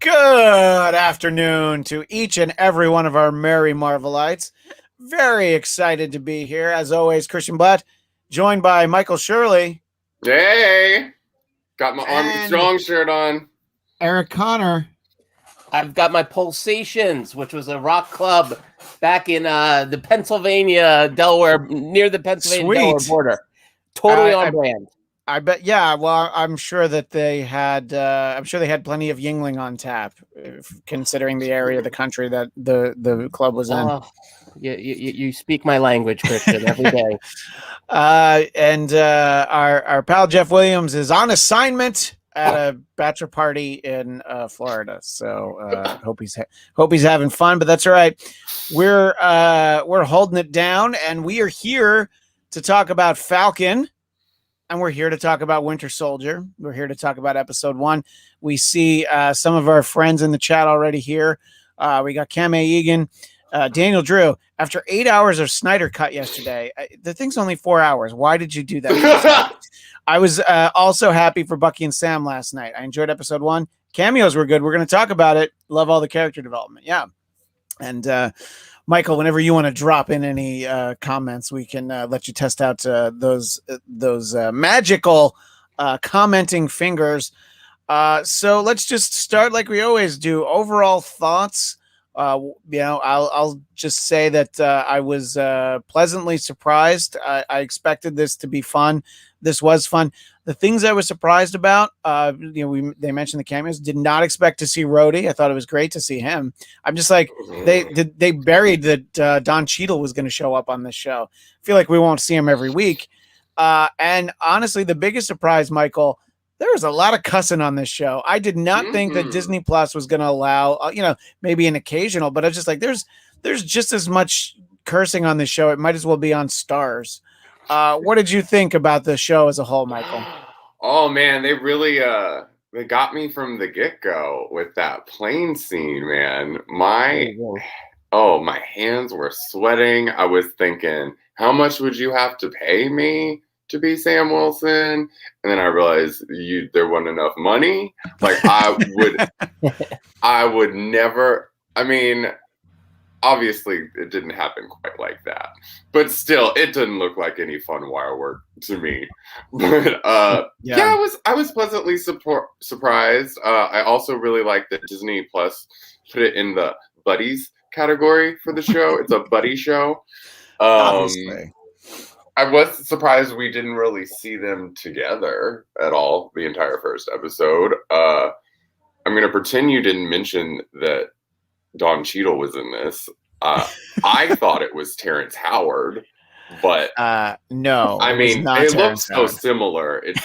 Good afternoon to each and every one of our merry Marvelites. Very excited to be here. As always, Christian Blatt, joined by Michael Shirley. Hey, got my Army Strong shirt on. Eric Connor. I've got my Pulsations, which was a rock club back in the Pennsylvania, Delaware, near the Pennsylvania-Delaware border. Totally on brand. I bet, yeah. Well, I'm sure that they had. I'm sure they had plenty of Yingling on tap, considering the area of the country that the club was in. You speak my language, Christian, every day. And our pal Jeff Williams is on assignment at a bachelor party in Florida. So hope he's having fun. But that's all right. We're holding it down, and we are here to talk about Falcon. And we're here to talk about Winter Soldier. We're here to talk about episode 1. We see some of our friends in the chat already here. We got Cam A. Egan, Daniel Drew. After 8 hours of Snyder Cut yesterday, the thing's only 4 hours. Why did you do that? I was also happy for Bucky and Sam last night. I enjoyed episode 1. Cameos were good. We're going to talk about it. Love all the character development. Yeah. And Michael, whenever you want to drop in any comments, we can let you test out those magical commenting fingers. So let's just start like we always do. Overall thoughts. I'll just say that I was pleasantly surprised. I expected this to be fun. This was fun. The things I was surprised about, they mentioned the cameos. Did not expect to see Rhodey. I thought it was great to see him. I'm just like, they buried that Don Cheadle was going to show up on this show. I feel like we won't see him every week. And honestly, the biggest surprise, Michael, there was a lot of cussing on this show. I did not think that Disney Plus was going to allow, maybe an occasional, but I was just like, there's just as much cursing on this show. It might as well be on Stars. What did you think about the show as a whole, Michael? Oh man, they really they got me from the get-go with that plane scene, man. My hands were sweating. I was thinking, how much would you have to pay me to be Sam Wilson? And then I realized there wasn't enough money. Like I would never. I mean, obviously it didn't happen quite like that, but still, it didn't look like any fun wire work to me. But I was pleasantly surprised. I also really like that Disney Plus put it in the buddies category for the show. It's a buddy show. Obviously. I was surprised we didn't really see them together at all the entire first episode. I'm going to pretend you didn't mention that Don Cheadle was in this. I thought it was Terrence Howard, but no. I mean, it looks so similar. It's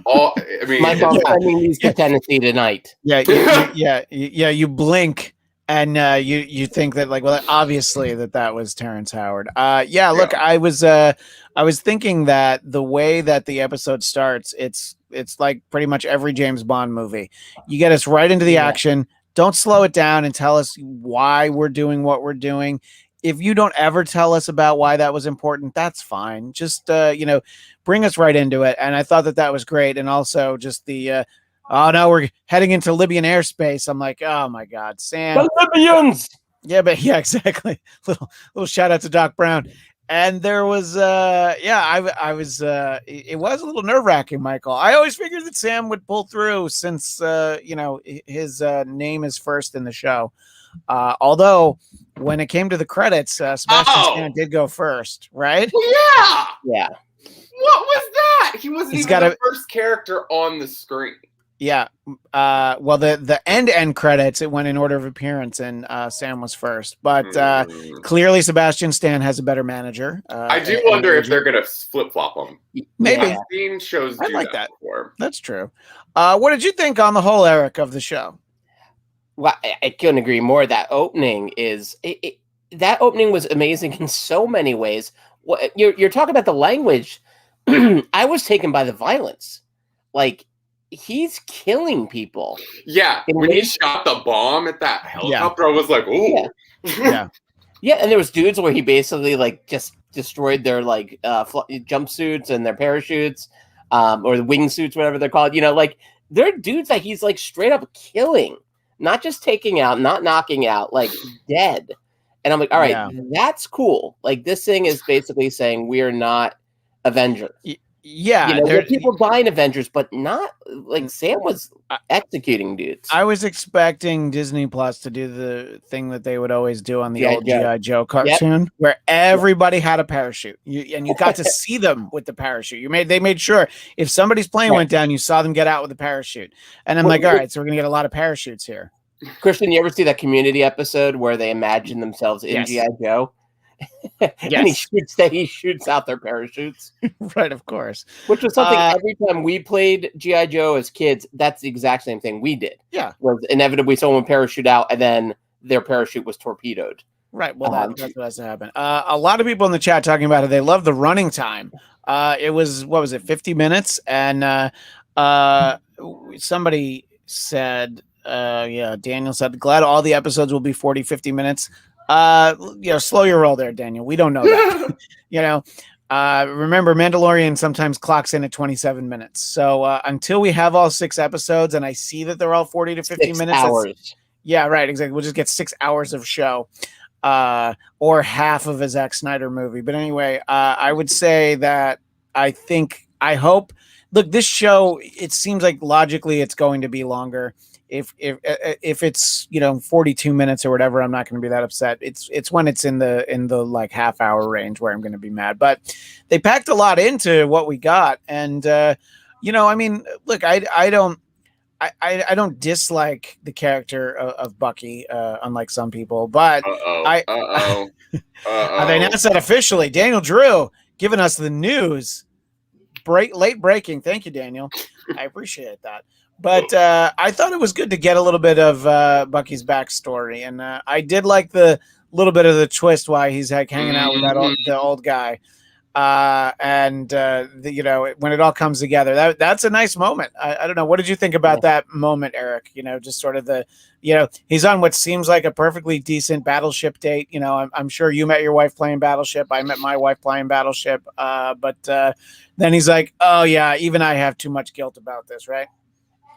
all. I mean, Michael's sending these to Tennessee tonight. Yeah. You blink. And you think that, like, well, obviously that was Terrence Howard. Look, I was thinking that the way that the episode starts, it's like pretty much every James Bond movie. You get us right into the action. Don't slow it down and tell us why we're doing what we're doing. If you don't ever tell us about why that was important, that's fine. Just bring us right into it. And I thought that was great. And also just the oh no, we're heading into Libyan airspace. I'm like, oh my God, Sam. The Libyans. Yeah, exactly. Little shout out to Doc Brown. And there was, I was, it was a little nerve wracking, Michael. I always figured that Sam would pull through since, his name is first in the show. Although when it came to the credits, Sebastian Stan did go first, right? Well, yeah. What was that? He wasn't even the first character on the screen. Yeah. Well, the end credits, it went in order of appearance, and Sam was first. But clearly, Sebastian Stan has a better manager. I do wonder if they're going to flip flop them. Maybe. I've seen shows do that before. That's true. What did you think on the whole, Eric, of the show? Well, I couldn't agree more. That opening that opening was amazing in so many ways. You're talking about the language. I was taken by the violence. Like, he's killing people. Yeah, when he shot the bomb at that helicopter, I was like, ooh. Yeah, and there was dudes where he basically like just destroyed their like jumpsuits and their parachutes, or the wingsuits, whatever they're called. Like they're dudes that he's like straight up killing. not just taking out, not knocking out, like dead. And I'm like, all right, that's cool. Like this thing is basically saying we are not Avengers. Yeah, there are people dying Avengers, but not like Sam was executing dudes. I was expecting Disney Plus to do the thing that they would always do on the old G.I. Joe cartoon, where everybody had a parachute, and you got to see them with the parachute. They made sure if somebody's plane went down, you saw them get out with a parachute. And I'm like, all right, so we're gonna get a lot of parachutes here. Christian, you ever see that Community episode where they imagine themselves in G.I. Joe? And he shoots out their parachutes. Right, of course. Which was something every time we played G.I. Joe as kids, that's the exact same thing we did. Yeah. Was inevitably someone would parachute out and then their parachute was torpedoed. Right. Well, that's what has to happen. A lot of people in the chat talking about it. They love the running time. It was, 50 minutes? And somebody said, Daniel said, glad all the episodes will be 40, 50 minutes. Slow your roll there, Daniel. We don't know that. Remember, Mandalorian sometimes clocks in at 27 minutes. So until we have all 6 episodes and I see that they're all 40 to 50 minutes. Hours. Yeah, right. Exactly. We'll just get 6 hours of show or half of a Zack Snyder movie. But anyway, I would say that I hope, look, this show, it seems like logically it's going to be longer. If it's 42 minutes or whatever, I'm not going to be that upset. It's when it's in the like half hour range where I'm going to be mad. But they packed a lot into what we got, and I mean, look, I don't dislike the character of Bucky, unlike some people, but they announced that officially. Daniel Drew giving us the news, late breaking. Thank you, Daniel. I appreciate that. But I thought it was good to get a little bit of Bucky's backstory, and I did like the little bit of the twist why he's like hanging out with the old guy, when it all comes together, that's a nice moment. I don't know, what did you think about that moment, Eric? Just sort of he's on what seems like a perfectly decent Battleship date. I'm sure you met your wife playing Battleship. I met my wife playing Battleship, but then he's like, oh yeah, even I have too much guilt about this, right?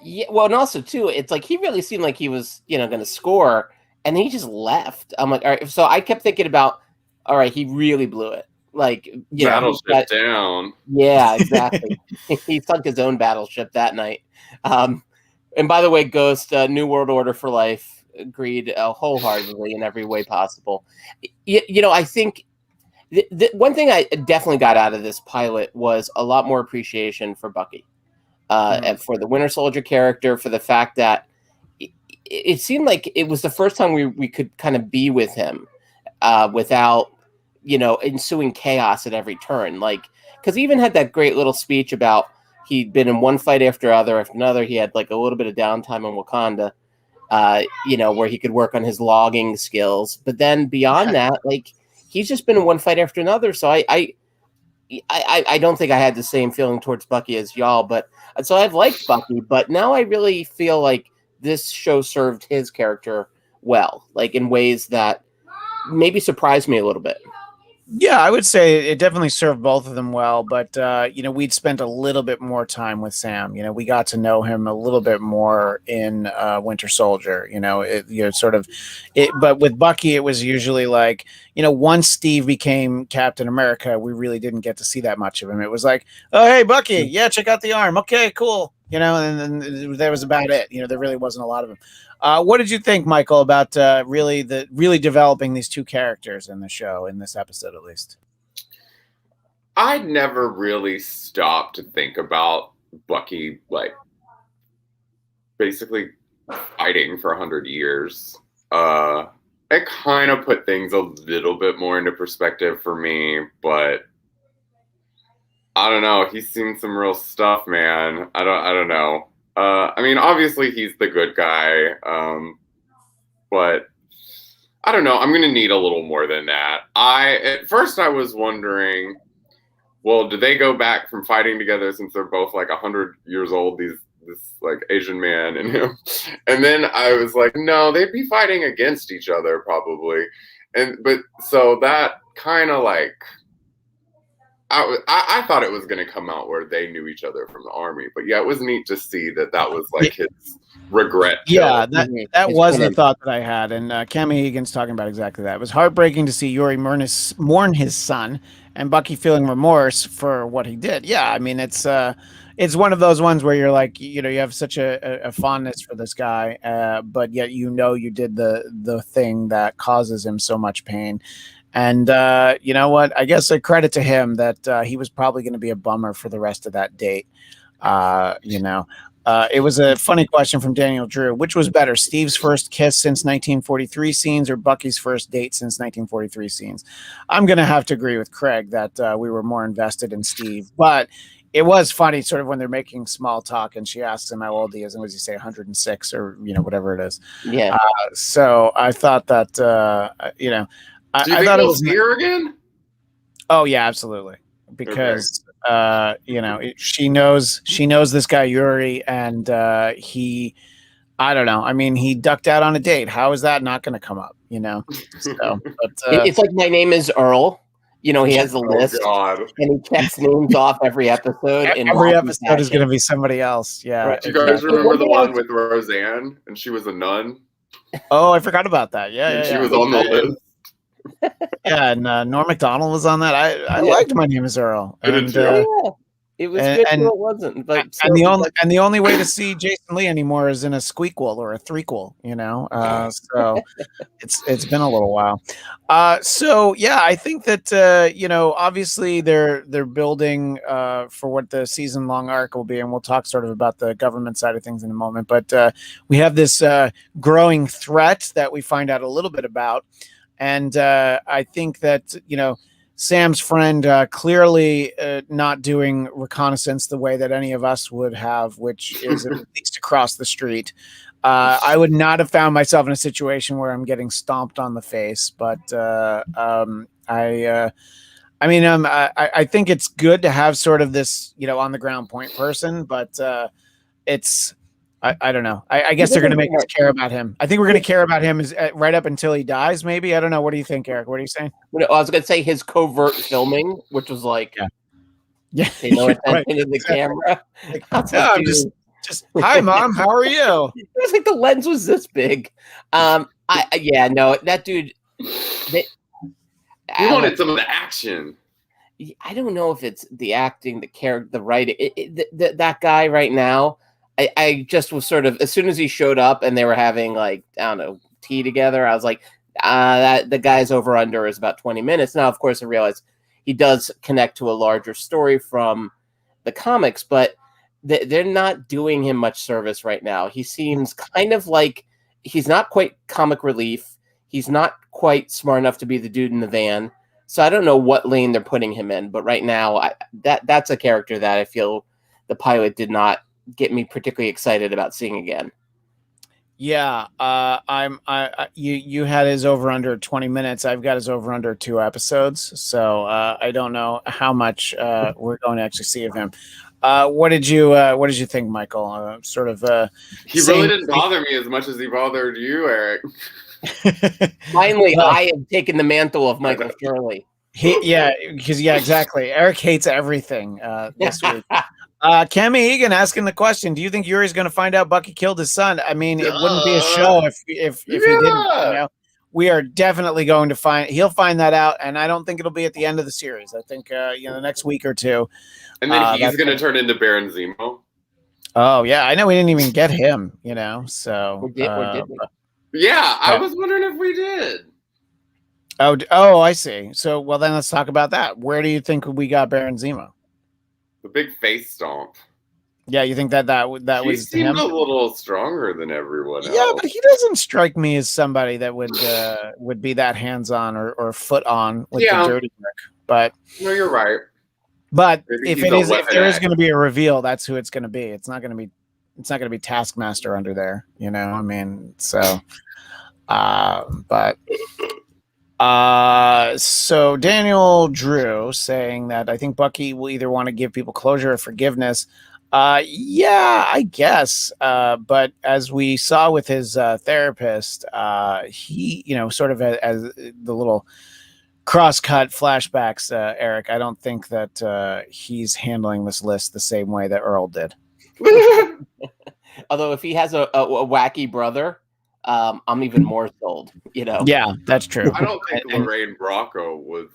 Yeah, well, and also too, it's like he really seemed like he was, going to score, and then he just left. I'm like, all right. So I kept thinking about, all right, he really blew it. Like, Battleship down. Yeah, exactly. He sunk his own battleship that night. And by the way, Ghost, New World Order for life, agreed wholeheartedly in every way possible. I think the one thing I definitely got out of this pilot was a lot more appreciation for Bucky. And for the Winter Soldier character, for the fact that it seemed like it was the first time we could kind of be with him without, ensuing chaos at every turn. Like, because he even had that great little speech about he'd been in one fight after another. He had like a little bit of downtime in Wakanda, where he could work on his logging skills. But then beyond that, like, he's just been in one fight after another. So I don't think I had the same feeling towards Bucky as y'all, but so I've liked Bucky, but now I really feel like this show served his character well, like in ways that maybe surprised me a little bit. Yeah, I would say it definitely served both of them well, but we'd spent a little bit more time with Sam. We got to know him a little bit more in Winter Soldier. But with Bucky, it was usually like, once Steve became Captain America, we really didn't get to see that much of him. It was like, oh hey Bucky, yeah, check out the arm. Okay, cool. And then that was about it. There really wasn't a lot of him. What did you think, Michael, about really developing these two characters in the show, in this episode at least? I never really stopped to think about Bucky, like, basically fighting for 100 years. It kind of put things a little bit more into perspective for me, but I don't know. He's seen some real stuff, man. I don't know. I mean, obviously he's the good guy, but I don't know. I'm going to need a little more than that. At first I was wondering, well, do they go back from fighting together since they're both like 100 years old, this like Asian man and him? And then I was like, no, they'd be fighting against each other probably. But so that kind of like I thought it was going to come out where they knew each other from the army, but yeah, it was neat to see that was like his regret. Yeah, kill. that was the thought that I had, and Cami Egan's talking about exactly that. It was heartbreaking to see Yuri mourn his son, and Bucky feeling remorse for what he did. Yeah, I mean it's one of those ones where you're like, you have such a fondness for this guy, but yet you did the thing that causes him so much pain. And you know what? I guess a credit to him that he was probably going to be a bummer for the rest of that date. It was a funny question from Daniel Drew. Which was better, Steve's first kiss since 1943 scenes or Bucky's first date since 1943 scenes? I'm going to have to agree with Craig that we were more invested in Steve. But it was funny sort of when they're making small talk and she asks him how old he is. And what does he say, 106 or, whatever it is. Yeah. So I thought that, Do you think we'll see her again? Oh yeah, absolutely. Because she knows this guy Yuri, and I don't know. I mean, he ducked out on a date. How is that not going to come up? So, but, it's like My Name is Earl. He has a list, and he checks names off every episode. Every episode is going to be somebody else. Yeah. Right. Do you guys remember the one with Roseanne, and she was a nun? Oh, I forgot about that. Yeah, she was on the list. Yeah, and Norm Macdonald was on that. I liked My Name is Earl. It was good and it wasn't. But and the only way to see Jason Lee anymore is in a squeakquel or a threequel. So it's been a little while. So yeah, I think that obviously they're building for what the season long arc will be, and we'll talk sort of about the government side of things in a moment. But we have this growing threat that we find out a little bit about. And I think that, Sam's friend clearly not doing reconnaissance the way that any of us would have, which is at least across the street. I would not have found myself in a situation where I'm getting stomped on the face. But I think it's good to have sort of this, on the ground point person. But it's I don't know. I guess they're going to make us care about him. I think we're going to care about him right up until he dies, maybe. I don't know. What do you think, Eric? What are you saying? I was going to say his covert filming, which was like, pay no attention to the camera. I'm just hi, Mom. How are you? It was like the lens was this big. That dude. We wanted some of the action. I don't know if it's the acting, the character, the writing. That guy right now. I just was sort of, as soon as he showed up and they were having tea together, I was like, that the guy's over under is about 20 minutes. Now, of course, I realize he does connect to a larger story from the comics, but they're not doing him much service right now. He seems kind of like he's not quite comic relief. He's not quite smart enough to be the dude in the van. So I don't know what lane they're putting him in, but right now that's a character that I feel the pilot did not get me particularly excited about seeing again. Yeah, you had his over under 20 minutes. I've got his over under 2 episodes, so I don't know how much we're going to actually see of him. What did you think, Michael? He really didn't bother me as much as he bothered you, Eric. Finally, I have taken the mantle of Michael Shirley. Exactly. Eric hates everything this week. Cami Egan asking the question: do you think Yuri's going to find out Bucky killed his son? I mean, it wouldn't be a show if he didn't. We are definitely going to he'll find that out, and I don't think it'll be at the end of the series. I think the next week or two. And then he's going to turn into Baron Zemo. Oh yeah, I know we didn't even get him. So we did. Yeah, I was wondering if we did. Oh, I see. So well, then let's talk about that. Where do you think we got Baron Zemo? The big face stomp. Yeah, you think that he was seemed him? a little stronger than everyone else. Yeah, but he doesn't strike me as somebody that would be that hands-on or foot on with the dirty work. But no, you're right. But if there is going to be a reveal, that's who it's going to be. It's not going to be Taskmaster under there. I mean, so. So Daniel Drew saying that I think Bucky will either want to give people closure or forgiveness. Yeah, I guess. But as we saw with his therapist, he, sort of as the little cross-cut flashbacks, Eric. I don't think that he's handling this list the same way that Earl did. Although if he has a wacky brother, I'm even more sold. Yeah, that's true. I don't think Lorraine Bracco was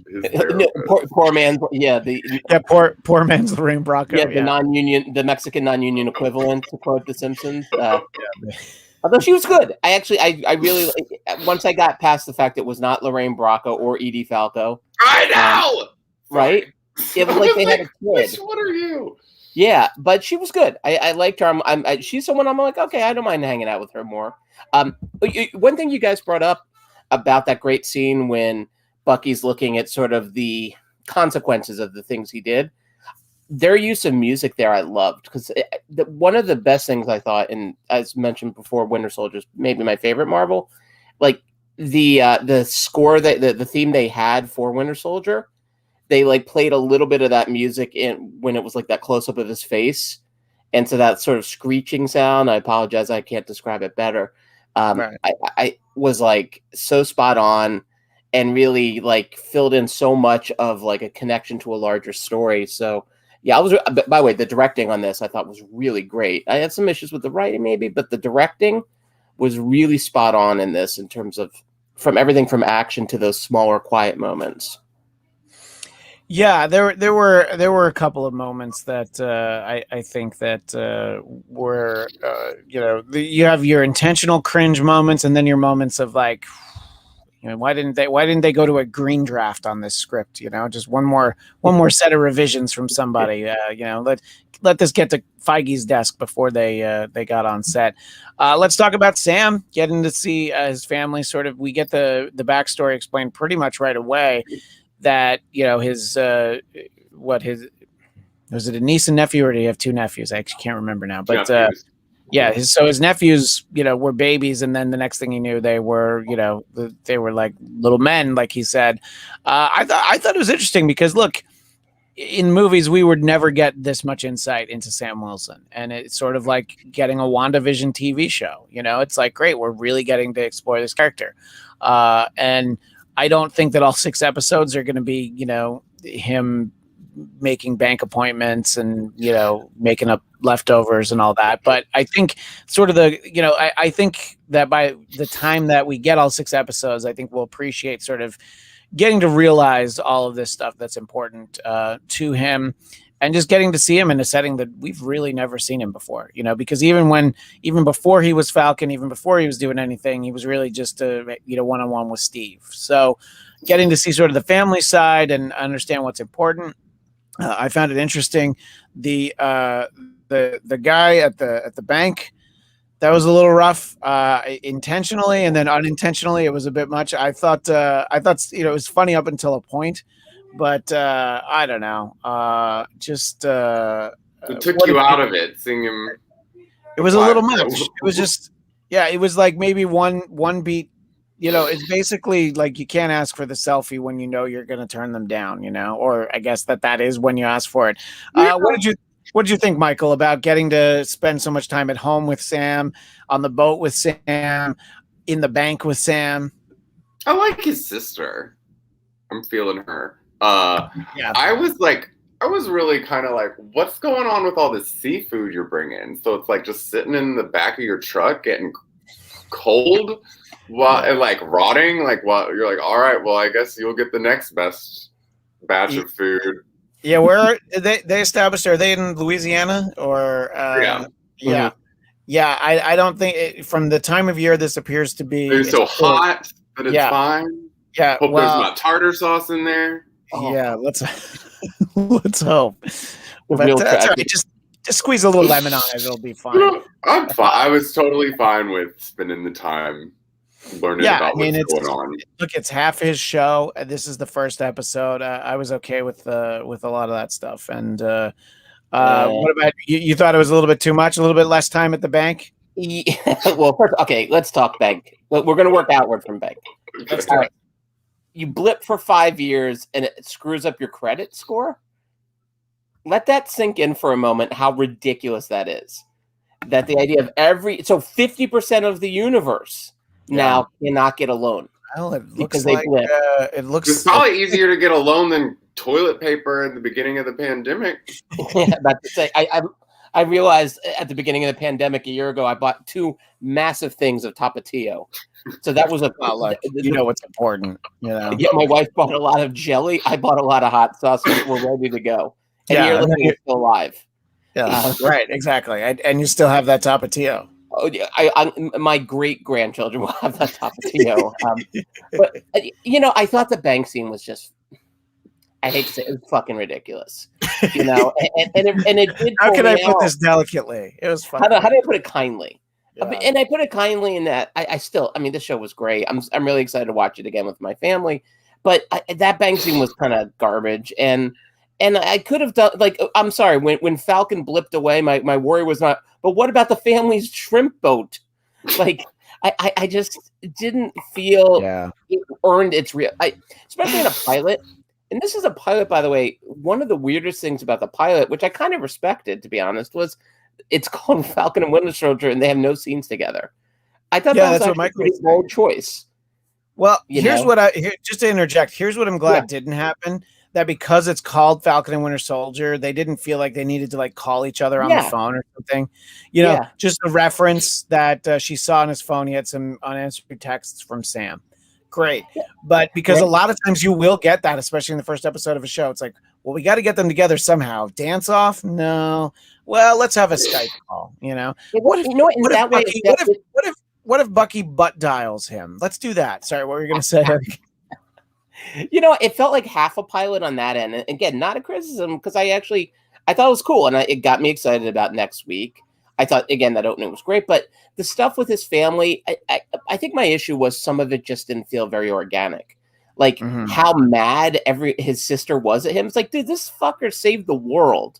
his No, therapist. poor man. Yeah, poor man's Lorraine Bracco. Yeah, the non-union, the Mexican non-union equivalent, to quote The Simpsons. Although she was good. I really, once I got past the fact it was not Lorraine Bracco or Edie Falco. I know! Right? It was like they had a kid. Which one are you? Yeah, but she was good. I liked her. She's someone I'm like, okay, I don't mind hanging out with her more. One thing you guys brought up about that great scene when Bucky's looking at sort of the consequences of the things he did. Their use of music there I loved, because one of the best things I thought, and as mentioned before, Winter Soldier is maybe my favorite Marvel, like the score, the theme they had for Winter Soldier, they like played a little bit of that music in when it was like that close up of his face, and so that sort of screeching sound. I apologize, I can't describe it better. Right. I was like so spot on, and really like filled in so much of like a connection to a larger story. So yeah, by the way, the directing on this I thought was really great. I had some issues with the writing maybe, but the directing was really spot on in this in terms of from everything from action to those smaller quiet moments. Yeah, there were a couple of moments that I think that were you have your intentional cringe moments, and then your moments of like, why didn't they go to a green draft on this script? Just one more set of revisions from somebody. Let this get to Feige's desk before they got on set. Let's talk about Sam getting to see his family. Sort of, we get the backstory explained pretty much right away. That his was it a niece and nephew, or do you have two nephews? I actually can't remember now, but his nephews were babies, and then the next thing he knew they were they were like little men, like he said. I thought it was interesting because look, in movies we would never get this much insight into Sam Wilson, and it's sort of like getting a WandaVision TV show. It's like, great, we're really getting to explore this character, and I don't think that all 6 episodes are going to be, him making bank appointments and, making up leftovers and all that. But I think sort of I think that by the time that we get all 6 episodes, I think we'll appreciate sort of getting to realize all of this stuff that's important to him, and just getting to see him in a setting that we've really never seen him before, because even before he was Falcon, even before he was doing anything, he was really just one-on-one with Steve. So getting to see sort of the family side and understand what's important. I found it interesting. The guy at the bank, that was a little rough, intentionally, and then unintentionally it was a bit much. I thought it was funny up until a point. But I don't know. It took you out of it, seeing him. It was a little much. It was just, it was like maybe one beat. It's basically like you can't ask for the selfie when you're going to turn them down. Or I guess that is when you ask for it. What did you think, Michael, about getting to spend so much time at home with Sam, on the boat with Sam, in the bank with Sam? I like his sister. I'm feeling her. I was really kind of like, what's going on with all this seafood you're bringing? So it's like just sitting in the back of your truck getting cold and like rotting. Like, what? You're like, all right, well, I guess you'll get the next best batch of food. Yeah, where they established? Are they in Louisiana or? Yeah. I don't think from the time of year this appears to be. It's so hot that it's fine. Yeah, hope there's not tartar sauce in there. Yeah, let's hope. But that's right. Just squeeze a little lemon on it; it'll be fine. I'm fine. I was totally fine with spending the time learning about what's going on. Look, it's half his show. This is the first episode. I was okay with a lot of that stuff. And what about you? You thought it was a little bit too much? A little bit less time at the bank? Yeah. Well, first, okay, let's talk bank. We're going to work outward from bank. All right. You blip for 5 years and it screws up your credit score. Let that sink in for a moment, how ridiculous that is. That the idea of 50% of the universe now cannot get a loan. Well, it looks because they like blip. it looks. It's probably easier to get a loan than toilet paper at the beginning of the pandemic. Yeah, about to say, I realized at the beginning of the pandemic a year ago, I bought 2 massive things of Tapatio. So that was Well, look, you know what's important. You know. Yeah, my wife bought a lot of jelly. I bought a lot of hot sauce. We're ready to go. And Yeah, you're and then looking still alive. Yeah, right, exactly. And you still have that Tapatio. Oh, yeah, my great grandchildren will have that Tapatio. But I thought the bank scene was just. I hate to say it was fucking ridiculous. And it did. How can I put out. this delicately? It was fun. How do I put it kindly? Yeah. And I put it kindly in that I still. I mean, this show was great. I'm really excited to watch it again with my family. But that bank scene was kind of garbage, and I could have done I'm sorry when Falcon blipped away, my worry was not. But what about the family's shrimp boat? Like I just didn't feel it earned its real. Especially in a pilot. And this is a pilot, by the way. One of the weirdest things about the pilot, which I kind of respected, to be honest, was it's called Falcon and Winter Soldier, and they have no scenes together. I thought that was actually a pretty bold choice. Well, just to interject, here's what I'm glad didn't happen. That because it's called Falcon and Winter Soldier, they didn't feel like they needed to call each other on the phone or something. Just a reference that she saw on his phone. He had some unanswered texts from Sam. Great. But because a lot of times you will get that, especially in the first episode of a show, it's like, well, we got to get them together somehow. Dance off? No. Well, let's have a Skype call, What if Bucky butt dials him? Let's do that. Sorry, what were you going to say? It felt like half a pilot on that end. And again, not a criticism, because I thought it was cool, and it got me excited about next week. I thought, again, that opening was great, but the stuff with his family, I think my issue was some of it just didn't feel very organic. How mad his sister was at him. It's like, dude, this fucker saved the world,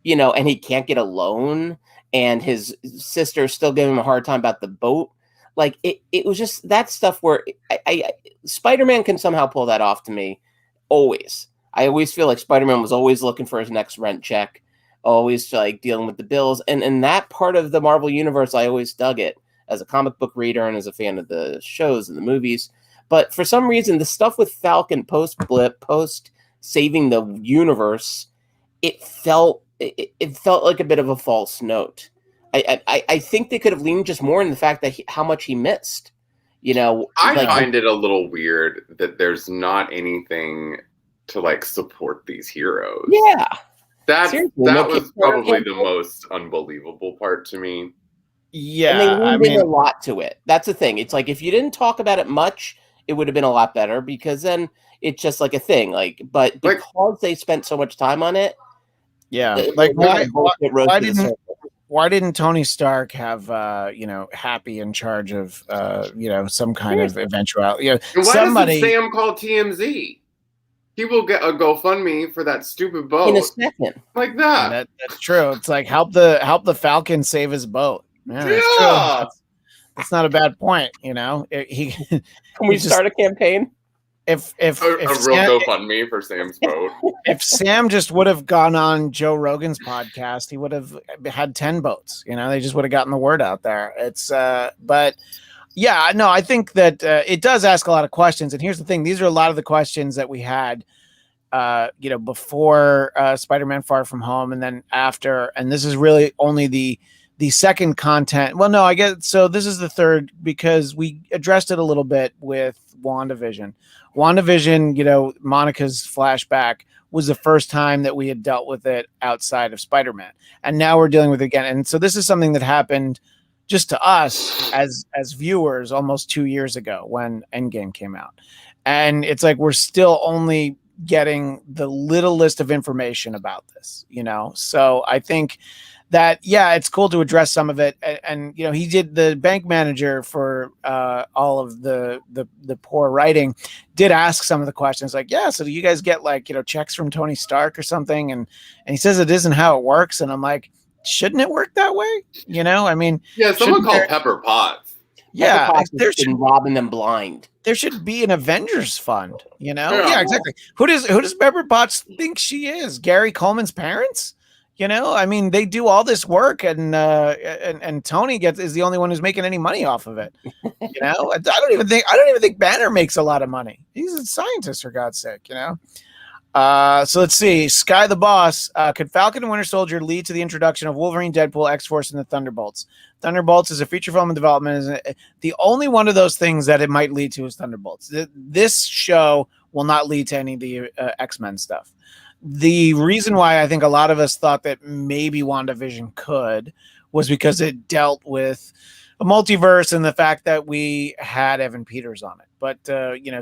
and he can't get a loan, and his sister still giving him a hard time about the boat. It was just that stuff where Spider-Man can somehow pull that off to me. Always. I always feel like Spider-Man was always looking for his next rent check. Always dealing with the bills, and that part of the Marvel universe, I always dug it as a comic book reader and as a fan of the shows and the movies. But for some reason, the stuff with Falcon post blip, post saving the universe, it felt like a bit of a false note. I think they could have leaned just more in the fact that how much he missed. I find it a little weird that there's not anything to support these heroes. Yeah. That was probably the most unbelievable part to me. Yeah, and they leaned in a lot to it. That's the thing. It's like if you didn't talk about it much, it would have been a lot better, because then it's just like a thing. But because they spent so much time on it, why didn't Tony Stark have Happy in charge of some kind of eventuality? And why doesn't Sam call TMZ? He will get a GoFundMe for that stupid boat in a second, like that. That's true. It's like help the Falcon save his boat. Yeah, that's true. That's not a bad point. Can we start a campaign? If real GoFundMe for Sam's boat. If Sam just would have gone on Joe Rogan's podcast, he would have had 10 boats. They just would have gotten the word out there. It's but. Yeah, no, I think that it does ask a lot of questions. And here's the thing. These are a lot of the questions that we had, before Spider-Man Far From Home and then after. And this is really only the second content. Well, no, I guess. So this is the third, because we addressed it a little bit with WandaVision. WandaVision, Monica's flashback was the first time that we had dealt with it outside of Spider-Man. And now we're dealing with it again. And so this is something that happened just to us as viewers almost 2 years ago when Endgame came out. And it's like we're still only getting the little list of information about this, So I think that, it's cool to address some of it. And he did, the bank manager for all of the poor writing did ask some of the questions so do you guys get checks from Tony Stark or something? And he says it isn't how it works. And I'm like, shouldn't it work that way? Someone called Pepper Potts. Yeah, Pepper Potts has been robbing them blind. There should be an Avengers fund, Yeah, exactly. Who does Pepper Potts think she is? Gary Coleman's parents? You know, I mean, they do all this work, and Tony is the only one who's making any money off of it. You know, I don't even think Banner makes a lot of money. He's a scientist, for God's sake. You know. So let's see. Sky the Boss. Could Falcon and Winter Soldier lead to the introduction of Wolverine, Deadpool, X-Force, and the Thunderbolts? Thunderbolts is a feature film in development. The only one of those things that it might lead to is Thunderbolts. This show will not lead to any of the X-Men stuff. The reason why I think a lot of us thought that maybe WandaVision could was because it dealt with a multiverse and the fact that we had Evan Peters on it. But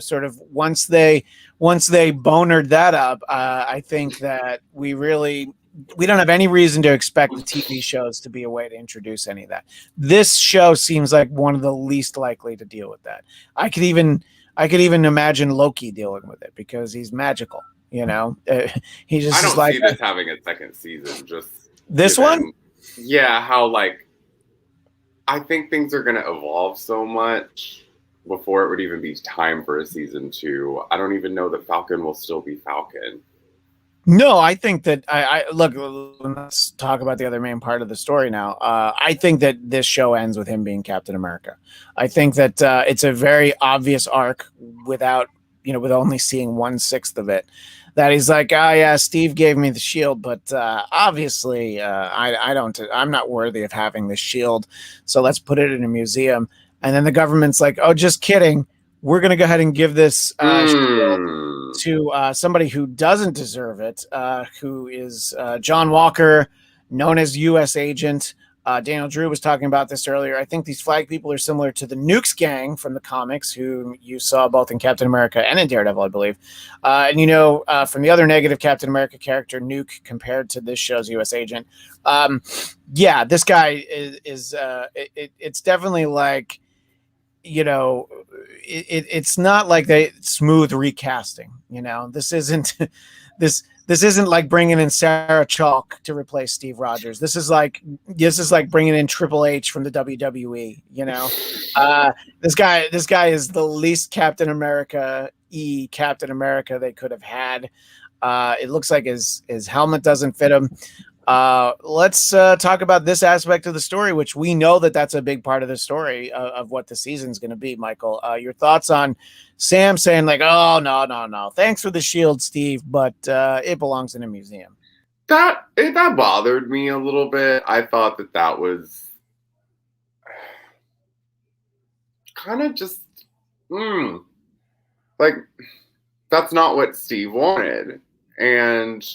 sort of once they bonered that up, I think that we don't have any reason to expect the TV shows to be a way to introduce any of that. This show seems like one of the least likely to deal with that. I could even imagine Loki dealing with it because he's magical. You know, he just I don't like see this having a second season. Just this one. Yeah, how I think things are going to evolve so much before it would even be time for a season 2. I don't even know that Falcon will still be Falcon. No, I think that I look. Let's talk about the other main part of the story now. I think that this show ends with him being Captain America. I think that it's a very obvious arc with only seeing 1/6 of it. That he's like, oh yeah, Steve gave me the shield, but obviously I'm not worthy of having this shield. So let's put it in a museum. And then the government's like, oh, just kidding. We're going to go ahead and give this shield to somebody who doesn't deserve it, who is John Walker, known as U.S. Agent. Daniel Drew was talking about this earlier. I think these flag people are similar to the Nukes gang from the comics, who you saw both in Captain America and in Daredevil, I believe. And from the other negative Captain America character, Nuke, compared to this show's U.S. Agent. This guy is it's definitely like, it's not like they smooth recasting. This isn't this isn't like bringing in Sarah Chalk to replace Steve Rogers. This is like bringing in Triple H from the WWE. This guy is the least Captain America they could have had. It looks like his helmet doesn't fit him. Let's talk about this aspect of the story, which we know that's a big part of the story of what the season's going to be. Michael, your thoughts on Sam saying like, oh, no. Thanks for the shield, Steve, but it belongs in a museum. That bothered me a little bit. I thought that was kind of just, that's not what Steve wanted. And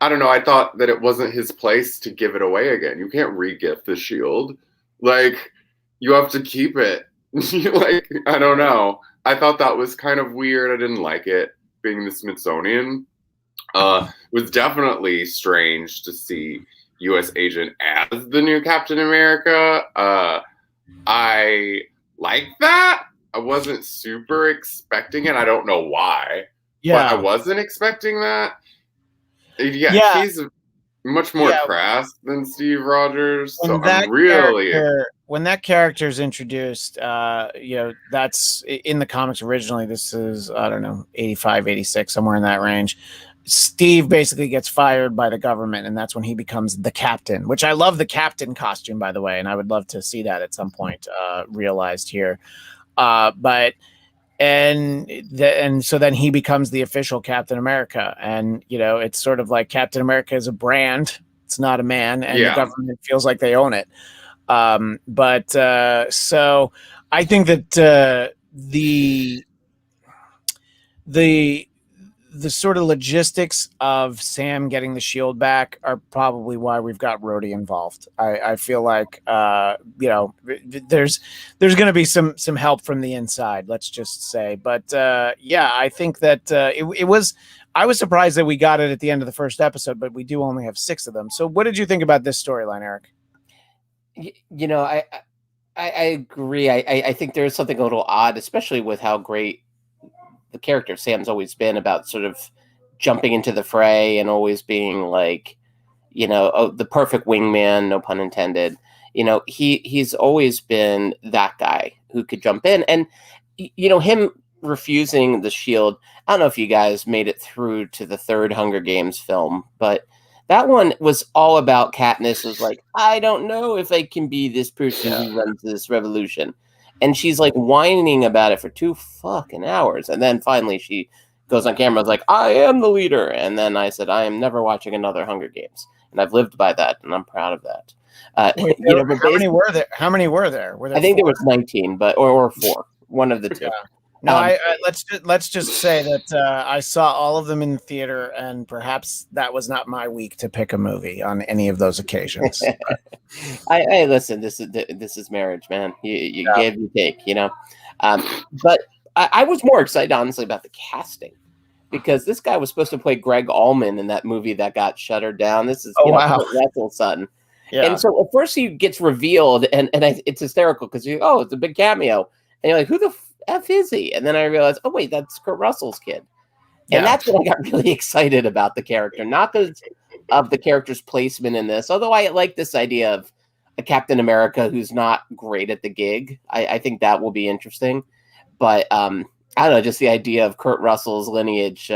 I don't know. I thought that it wasn't his place to give it away again. You can't re-gift the shield. You have to keep it. I don't know. I thought that was kind of weird. I didn't like it being the Smithsonian. It was definitely strange to see U.S. Agent as the new Captain America. I like that. I wasn't super expecting it. I don't know why. Yeah. But I wasn't expecting that. Yeah, he's much more crass than Steve Rogers. So I'm really... When that character is introduced, that's in the comics originally. This is, I don't know, 85, 86, somewhere in that range. Steve basically gets fired by the government, and that's when he becomes the captain, which I love the captain costume, by the way, and I would love to see that at some point realized here. And so then he becomes the official Captain America. And, it's sort of like Captain America is a brand. It's not a man. And the government feels like they own it. So I think that the sort of logistics of Sam getting the shield back are probably why we've got Rhodey involved. I feel like there's going to be some help from the inside, let's just say. But I think that I was surprised that we got it at the end of the first episode, but we do only have 6 of them. So what did you think about this storyline, Eric? I agree. I think there's something a little odd, especially with how great the character Sam's always been about sort of jumping into the fray and always being like, the perfect wingman, no pun intended. He's always been that guy who could jump in. And, him refusing the shield, I don't know if you guys made it through to the 3rd Hunger Games film, but That one was all about Katniss was like, I don't know if I can be this person who runs this revolution. And she's like whining about it for 2 fucking hours. And then finally she goes on camera, like, I am the leader. And then I said, I am never watching another Hunger Games. And I've lived by that, and I'm proud of that. Wait, how many were there? How many were there? Were there I think 4? there was 19, but or 4, one of the two. Yeah. No, let's just say that I saw all of them in the theater, and perhaps that was not my week to pick a movie on any of those occasions. I listen. This is marriage, man. You give, you take, you know. But I was more excited, honestly, about the casting because this guy was supposed to play Greg Allman in that movie that got shuttered down. This is Russell's son. Yeah. And so at first he gets revealed, and it's hysterical because it's a big cameo, and you're like, who the F is he? And then I realized, oh wait, that's Kurt Russell's kid. And that's when I got really excited about the character, not because of the character's placement in this, although I like this idea of a Captain America who's not great at the gig. I think that will be interesting. But I don't know, just the idea of Kurt Russell's lineage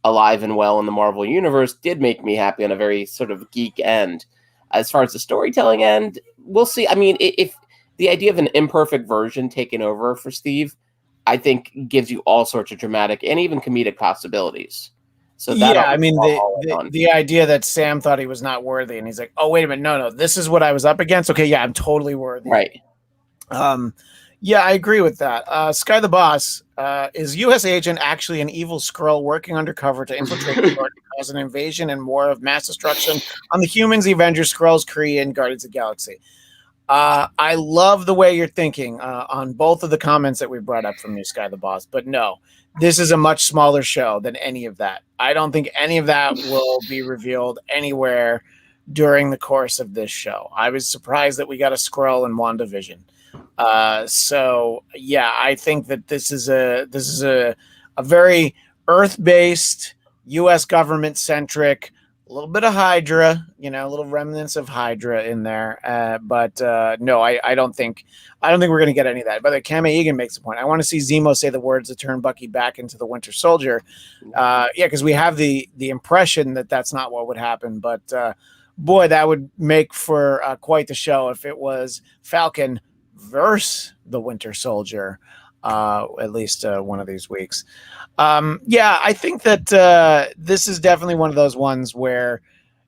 alive and well in the Marvel Universe did make me happy on a very sort of geek end. As far as the storytelling end, we'll see. I mean, if the idea of an imperfect version taking over for Steve, I think gives you all sorts of dramatic and even comedic possibilities. So I mean, the idea that Sam thought he was not worthy, and he's like, "Oh, wait a minute, no, this is what I was up against." Okay, yeah, I'm totally worthy. Right. Yeah, I agree with that. Sky the Boss, is U.S. agent actually an evil Skrull working undercover to infiltrate the Earth, cause an invasion and war of mass destruction on the humans, the Avengers, Skrulls, Kree, and Guardians of the Galaxy? I love the way you're thinking on both of the comments that we brought up from you, Sky the Boss. But no, this is a much smaller show than any of that. I don't think any of that will be revealed anywhere during the course of this show. I was surprised that we got a Skrull in WandaVision. So yeah, I think that this is a very Earth-based, U.S. government-centric, a little bit of Hydra, little remnants of Hydra in there. But no, I don't think we're going to get any of that. But Cam Egan makes a point. I want to see Zemo say the words that turn Bucky back into the Winter Soldier. Because we have the impression that that's not what would happen. But boy, that would make for quite the show if it was Falcon versus the Winter Soldier. At least one of these weeks. I think that this is definitely one of those ones where,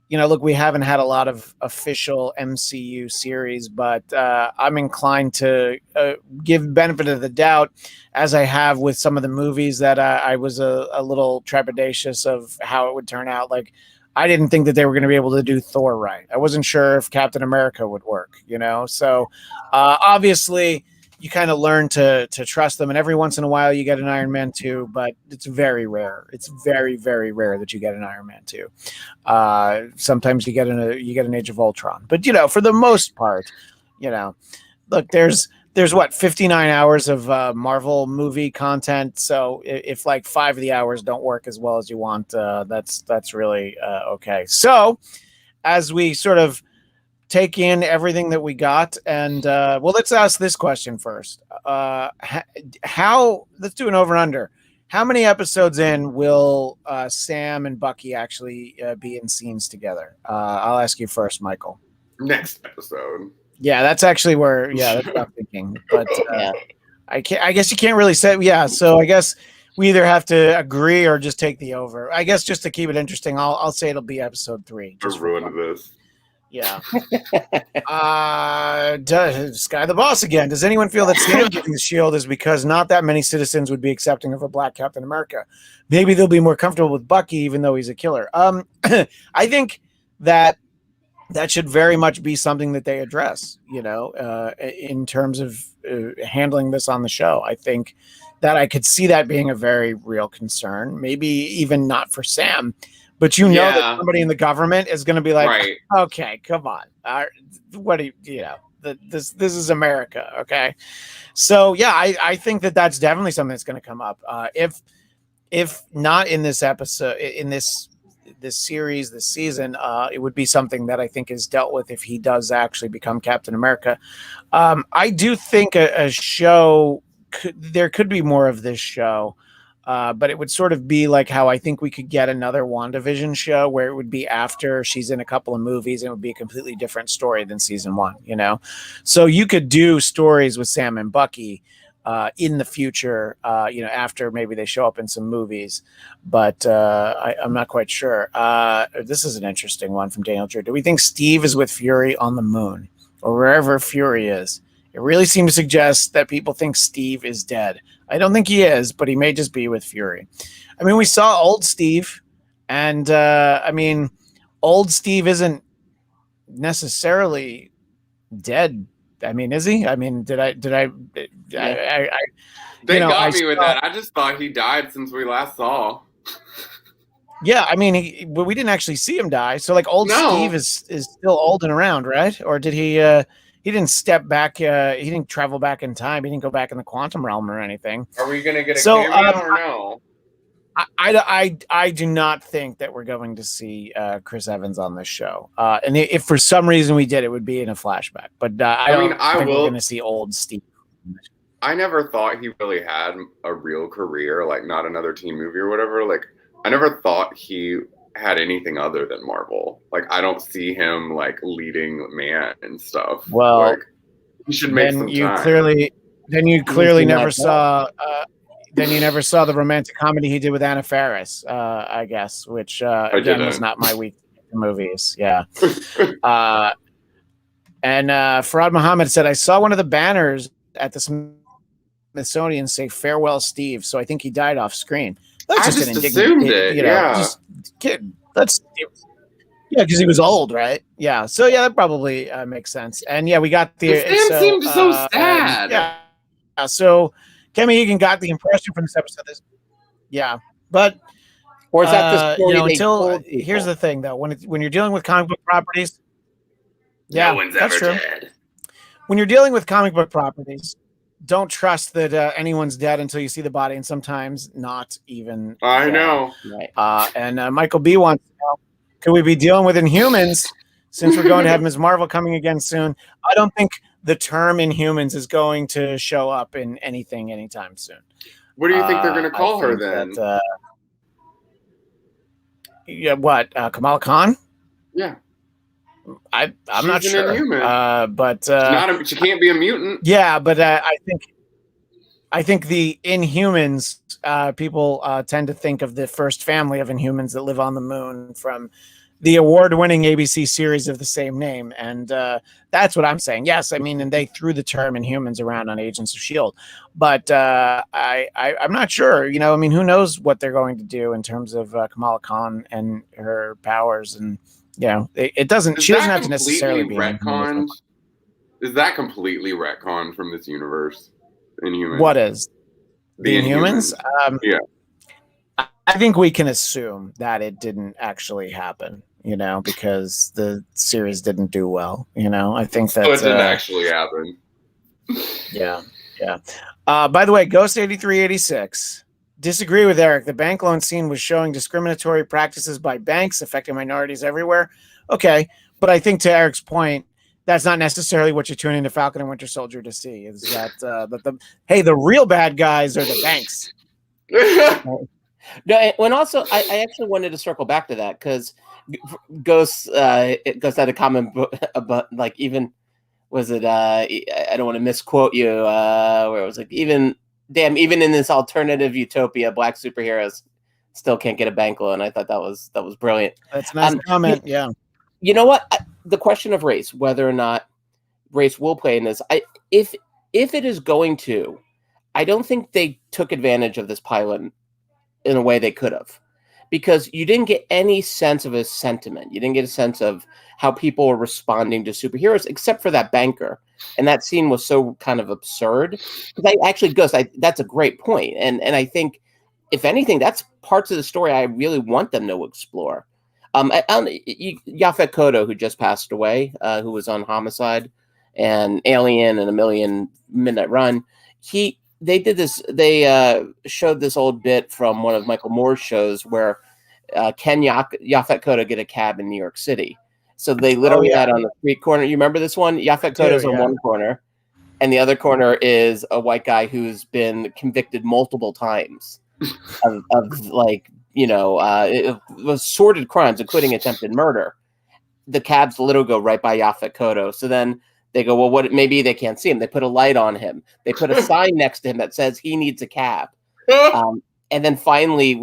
look, we haven't had a lot of official MCU series, but I'm inclined to give benefit of the doubt, as I have with some of the movies that I was a little trepidatious of how it would turn out. Like, I didn't think that they were going to be able to do Thor right. I wasn't sure if Captain America would work, So obviously you kind of learn to trust them. And every once in a while you get an Iron Man 2, but it's very rare. It's very, very rare that you get an Iron Man 2. Sometimes you get an Age of Ultron, but for the most part, look, there's what, 59 hours of Marvel movie content. So if like 5 of the hours don't work as well as you want, that's really okay. So as we sort of take in everything that we got, and let's ask this question first. How, let's do an over and under. How many episodes in will Sam and Bucky actually be in scenes together? I'll ask you first, Michael. Next episode. Yeah, that's actually where. Yeah, that's what I'm thinking. But I guess you can't really say. Yeah, so I guess we either have to agree or just take the over. I guess just to keep it interesting, I'll say it'll be episode 3. Just ruined this. Yeah. Sky the Boss again. Does anyone feel that Sam getting the shield is because not that many citizens would be accepting of a black Captain America? Maybe they'll be more comfortable with Bucky, even though he's a killer. I think that should very much be something that they address, in terms of handling this on the show. I think that I could see that being a very real concern, maybe even not for Sam. But that somebody in the government is going to be like, right. Okay, come on. What do this is America, okay? So, yeah, I think that that's definitely something that's going to come up. If not in this episode, in this series, this season, it would be something that I think is dealt with if he does actually become Captain America. I do think a show, there could be more of this show. But it would sort of be like how I think we could get another WandaVision show where it would be after she's in a couple of movies and it would be a completely different story than season 1, you know? So you could do stories with Sam and Bucky in the future, you know, after maybe they show up in some movies, but I'm not quite sure. This is an interesting one from Daniel Drew. Do we think Steve is with Fury on the moon or wherever Fury is? It really seems to suggest that people think Steve is dead. I don't think he is, but he may just be with Fury. I mean, we saw old Steve, and I mean, old Steve isn't necessarily dead. I mean, is he? I mean, did I They got me with that. I just thought he died since we last saw. Yeah, I mean, we didn't actually see him die. So, like, old Steve is still old and around, right? Or did he? He didn't step back. He didn't travel back in time. He didn't go back in the quantum realm or anything. Are we gonna get a cameo or no? I do not think that we're going to see Chris Evans on this show. And if for some reason we did, it would be in a flashback. But I think we're going to see old Steve. I never thought he really had a real career, like not another teen movie or whatever. Like I never thought he had anything other than Marvel. Like I don't see him like leading man and stuff. Well, like, he should make some time. Then you clearly never saw. Then you never saw the romantic comedy he did with Anna Faris, I guess, which again was not my week movies. Yeah. And Farad Muhammad said, I saw one of the banners at the Smithsonian say "Farewell, Steve." So I think he died off screen. That's just an assumed it. You know, yeah. Because he was old, right? Yeah. So yeah, that probably makes sense. And yeah, we got the. Sam seemed so sad. Yeah. So. Kemi Egan got the impression from this episode. Yeah, but or is that the story until here's the thing though, when you're dealing with comic book properties, no one's ever dead. When you're dealing with comic book properties, don't trust that anyone's dead until you see the body, and sometimes not even. I know. Right. And Michael B wants to know: could we be dealing with Inhumans since we're going to have Ms. Marvel coming again soon? I don't think the term Inhumans is going to show up in anything anytime soon. What do you think they're going to call her then? Yeah, what? Kamala Khan? Yeah. I'm not sure. But she can't be a mutant. Yeah, but I think the Inhumans people tend to think of the first family of Inhumans that live on the moon from the award-winning ABC series of the same name. And that's what I'm saying. Yes, I mean, and they threw the term Inhumans around on Agents of S.H.I.E.L.D. But I'm not sure. You know, I mean, who knows what they're going to do in terms of Kamala Khan and her powers. And, you know, she doesn't have to necessarily be retconned. Is that completely retconned from this universe? Inhumans? What is? The Inhumans? Yeah. I think we can assume that it didn't actually happen. You know, because the series didn't do well. You know, I think that it didn't actually happen. Yeah. By the way, Ghost 8386 disagree with Eric. The bank loan scene was showing discriminatory practices by banks affecting minorities everywhere. Okay, but I think to Eric's point, that's not necessarily what you tune into Falcon and Winter Soldier to see. Is that the real bad guys are the banks. No, when also I actually wanted to circle back to that because Ghost had a comment about like even was it I don't want to misquote you where it was like even in this alternative utopia black superheroes still can't get a bank loan. I thought that was brilliant. That's a nice comment. Yeah. You know what? The question of race, whether or not race will play in this, if it is going to, I don't think they took advantage of this pilot in a way they could have, because you didn't get any sense of a sentiment. You didn't get a sense of how people were responding to superheroes, except for that banker. And that scene was so kind of absurd. That's a great point. And I think, if anything, that's parts of the story I really want them to explore. Yaphet Kotto, who just passed away, who was on Homicide and Alien and A Million Midnight Run, they did this. They showed this old bit from one of Michael Moore's shows where Ken Yaphet Kotto get a cab in New York City. So they literally had on the street corner. You remember this one? Yaphet Kotto's on one corner, and the other corner is a white guy who's been convicted multiple times of like, it was sordid crimes, including attempted murder. The cabs literally go right by Yaphet Kotto. So then they go, well, what? Maybe they can't see him. They put a light on him. They put a sign next to him that says he needs a cab. And then finally,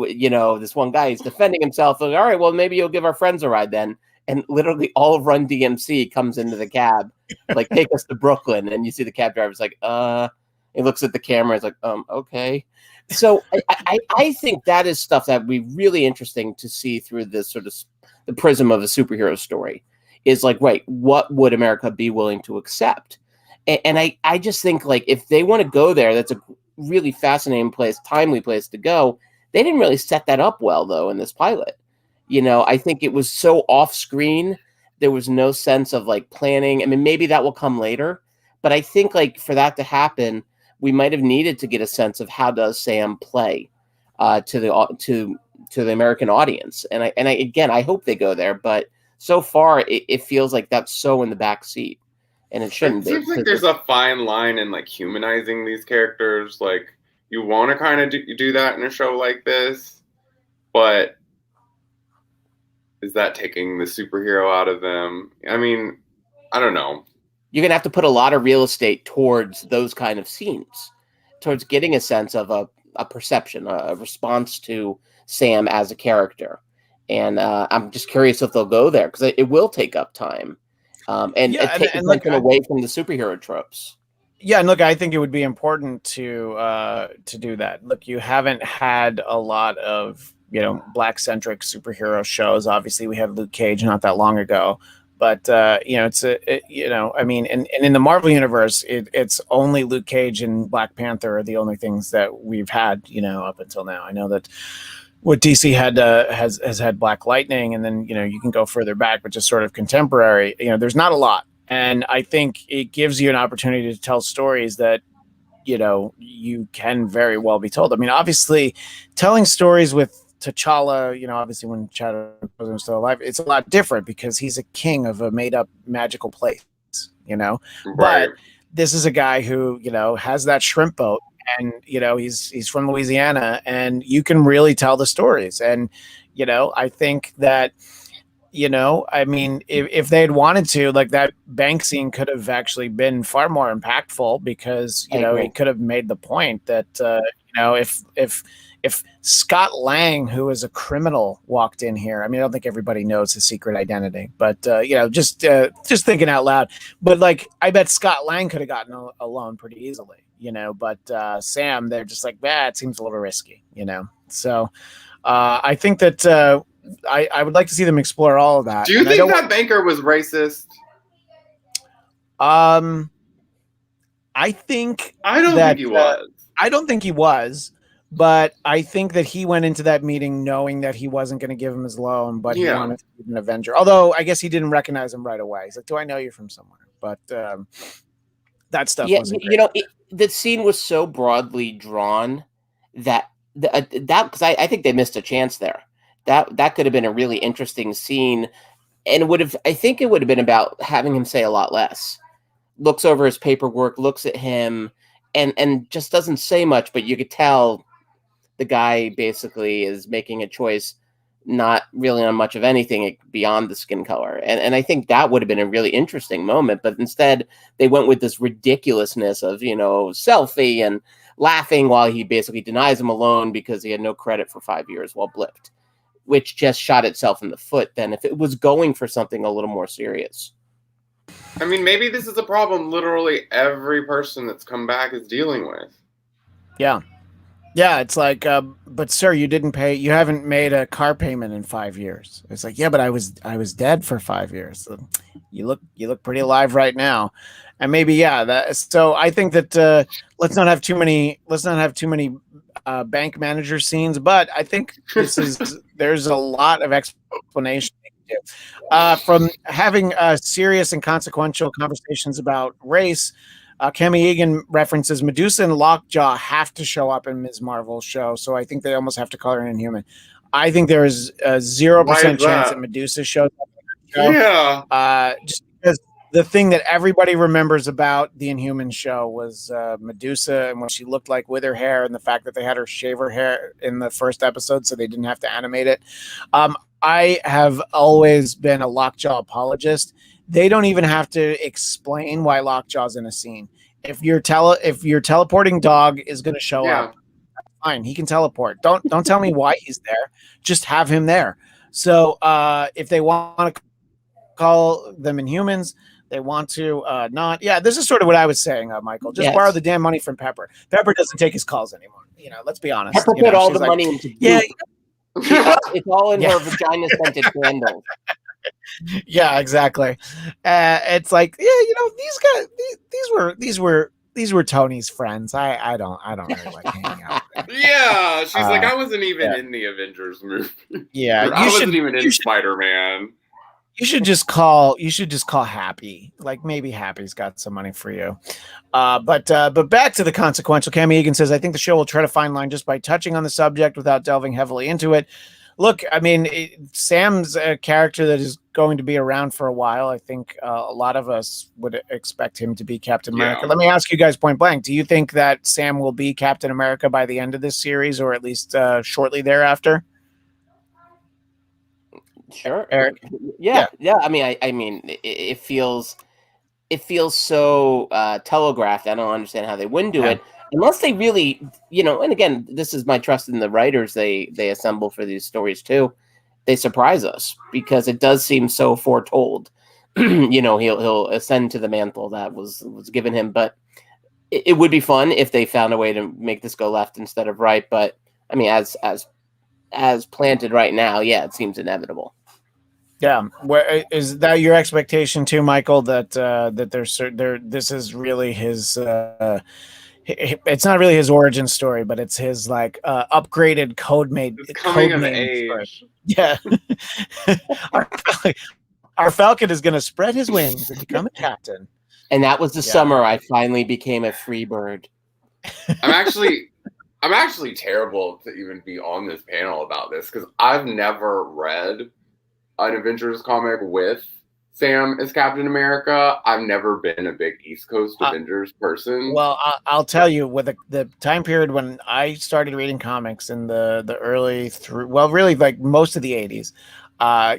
this one guy is defending himself. Like, all right, well, maybe you'll give our friends a ride then. And literally all of Run DMC comes into the cab, like, take us to Brooklyn. And you see the cab driver's like, he looks at the camera. It's like, okay. So I think that is stuff that would be really interesting to see through this sort of the prism of a superhero story. Is like, right, what would America be willing to accept? And I just think, like, if they want to go there, that's a really fascinating place, timely place to go. They didn't really set that up well, though, in this pilot. I think it was so off screen. There was no sense of, like, planning. I mean, maybe that will come later, but I think, like, for that to happen, we might have needed to get a sense of how does Sam play to the American audience. And I hope they go there, but so far it feels like that's so in the back seat, and it shouldn't be. It seems like there's a fine line in, like, humanizing these characters. Like, you want to kind of do that in a show like this, but is that taking the superhero out of them? I mean, I don't know. You're going to have to put a lot of real estate towards those kind of scenes, towards getting a sense of a perception, a response to Sam as a character. And I'm just curious if they'll go there, because it will take up time. And take attention away from the superhero tropes. Yeah, and look, I think it would be important to do that. Look, you haven't had a lot of Black-centric superhero shows. Obviously, we had Luke Cage not that long ago. But I mean, and in the Marvel universe, it's only Luke Cage and Black Panther are the only things that we've had, up until now. I know that what DC had has had Black Lightning, and then you can go further back, which is sort of contemporary. There's not a lot, and I think it gives you an opportunity to tell stories that you can very well be told. I mean, obviously, telling stories with T'Challa, obviously when Chadwick was still alive, it's a lot different because he's a king of a made-up magical place, Right. But this is a guy who, has that shrimp boat, and he's from Louisiana, and you can really tell the stories. And I think that I mean, if they had wanted to, like, that bank scene could have actually been far more impactful, because it could have made the point that if Scott Lang, who is a criminal, walked in here, I mean, I don't think everybody knows his secret identity, but just thinking out loud. But, like, I bet Scott Lang could have gotten a loan pretty easily, But Sam, they're just like, it seems a little risky, So I think that I would like to see them explore all of that. Do you think that banker was racist? I don't think he was. I don't think he was. But I think that he went into that meeting knowing that he wasn't going to give him his loan, but he wanted to be an Avenger. Although I guess he didn't recognize him right away. He's like, "Do I know you from somewhere?" But that stuff wasn't great. The scene was so broadly drawn that because I think they missed a chance there. That could have been a really interesting scene, and I think it would have been about having him say a lot less. Looks over his paperwork, looks at him, and just doesn't say much, but you could tell the guy basically is making a choice, not really on much of anything beyond the skin color. And I think that would have been a really interesting moment, but instead they went with this ridiculousness of, selfie and laughing while he basically denies him a loan because he had no credit for 5 years while blipped, which just shot itself in the foot then if it was going for something a little more serious. I mean, maybe this is a problem literally every person that's come back is dealing with. Yeah. Yeah, it's like, but sir, you didn't pay. You haven't made a car payment in 5 years. It's like, yeah, but I was dead for 5 years. So you look pretty alive right now, and maybe So I think that let's not have too many bank manager scenes. But I think there's a lot of explanation to do. From having serious and consequential conversations about race. Cammy Egan references Medusa and Lockjaw have to show up in Ms. Marvel's show, so I think they almost have to call her an Inhuman. I think there is a 0% chance that Medusa shows up in that show. Yeah. Just because the thing that everybody remembers about the Inhuman show was Medusa and what she looked like with her hair, and the fact that they had her shave her hair in the first episode so they didn't have to animate it. I have always been a Lockjaw apologist. They don't even have to explain why Lockjaw's in a scene. If your teleporting dog is going to show up, fine, he can teleport. Don't tell me why he's there. Just have him there. So if they want to call them Inhumans, they want to not. Yeah, this is sort of what I was saying, Michael. Just borrow the damn money from Pepper. Pepper doesn't take his calls anymore. Let's be honest. Pepper put all the money into it's all in her vagina scented candles. Yeah, exactly. It's like, these guys, these were Tony's friends. I don't really like hanging out with them. Yeah, she's like, I wasn't even in the Avengers movie. Yeah, I wasn't even in Spider-Man. You should just call Happy. Like, maybe Happy's got some money for you. But back to the consequential. Cami Egan says, I think the show will try to fine line just by touching on the subject without delving heavily into it. Look, I mean, Sam's a character that is going to be around for a while. I think a lot of us would expect him to be Captain America. Let me ask you guys point blank. Do you think that Sam will be Captain America by the end of this series, or at least shortly thereafter? Sure, Eric. Yeah. I mean, it feels so telegraphed. I don't understand how they wouldn't do it unless they really, And again, this is my trust in the writers. They assemble for these stories too. They surprise us because it does seem so foretold. He'll ascend to the mantle that was given him. But it would be fun if they found a way to make this go left instead of right. But I mean, as planted right now, it seems inevitable. Yeah, is that your expectation too, Michael? That this is really his. It's not really his origin story, but it's his upgraded coming of age. Story. Yeah, our Falcon is going to spread his wings and become a captain. And that was the summer I finally became a free bird. I'm actually terrible to even be on this panel about this because I've never read an Avengers comic with Sam as Captain America. I've never been a big East Coast Avengers person. Well, I'll tell you, with the time period when I started reading comics in the early really like most of the 80s,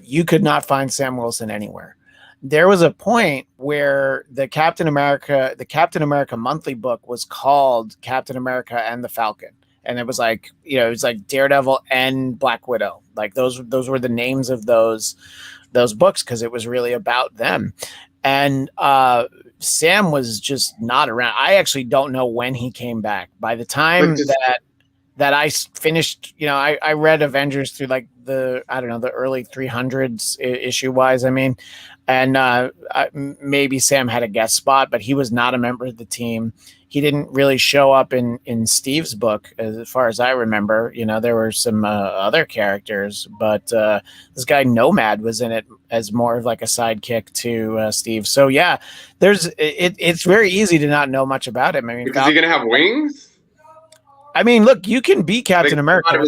you could not find Sam Wilson anywhere. There was a point where the Captain America monthly book was called Captain America and the Falcon. And it was like, it was like Daredevil and Black Widow. Like those were the names of those books because it was really about them. And Sam was just not around. I actually don't know when he came back. By the time that I finished, I read Avengers through like the early 300s issue wise. I mean, and maybe Sam had a guest spot, but he was not a member of the team. He didn't really show up in Steve's book, as far as I remember. There were some other characters, but this guy Nomad was in it as more of like a sidekick to Steve. So yeah, it's very easy to not know much about him. I mean, is he gonna have wings? I mean, look, you can be Captain America.